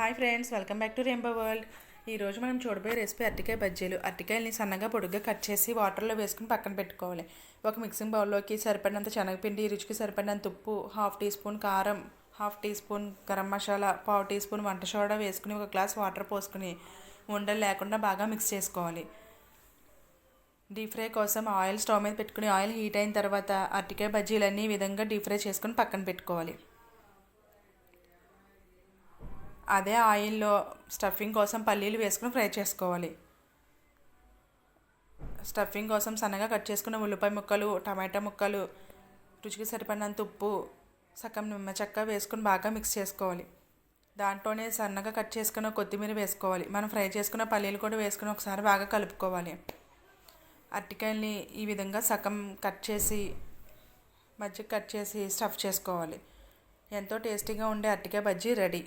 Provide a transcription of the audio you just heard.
Hi friends, welcome back to rainbow world. ఈరోజు మనం చూడబోయే రెసిపీ అరటికాయ బజ్జీలు. అరటికాయలని సన్నగా పొడుగ్గా కట్ చేసి వాటర్లో వేసుకుని పక్కన పెట్టుకోవాలి. ఒక మిక్సింగ్ బౌల్లోకి సరిపడినంత శనగపిండి, రుచికి సరిపడినంత ఉప్పు, 1/2 టీ స్పూన్ కారం, 1/2 teaspoon garam masala, 1/4 teaspoon వంట సోడా వేసుకుని ఒక గ్లాస్ వాటర్ పోసుకుని ఉండలు లేకుండా బాగా మిక్స్ చేసుకోవాలి. డీప్ ఫ్రై కోసం ఆయిల్ స్టవ్ మీద పెట్టుకుని ఆయిల్ హీట్ అయిన తర్వాత అరటికాయ బజ్జీలన్నీ ఈ విధంగా డీప్ ఫ్రై చేసుకుని పక్కన పెట్టుకోవాలి. అదే ఆయిల్లో స్టఫింగ్ కోసం పల్లీలు వేసుకుని ఫ్రై చేసుకోవాలి. స్టఫింగ్ కోసం సన్నగా కట్ చేసుకున్న ఉల్లిపాయ ముక్కలు, టమాటా ముక్కలు, రుచికి సరిపడినంత ఉప్పు, సగం నిమ్మ చెక్క వేసుకుని బాగా మిక్స్ చేసుకోవాలి. దాంట్లోనే సన్నగా కట్ చేసుకున్న కొత్తిమీర వేసుకోవాలి. మనం ఫ్రై చేసుకున్న పల్లీలు కూడా వేసుకుని ఒకసారి బాగా కలుపుకోవాలి. అరటికాయల్ని ఈ విధంగా సగం కట్ చేసి మధ్యకి కట్ చేసి స్టఫ్ చేసుకోవాలి. ఎంతో టేస్టీగా ఉండే అరటికాయ బజ్జీ రెడీ.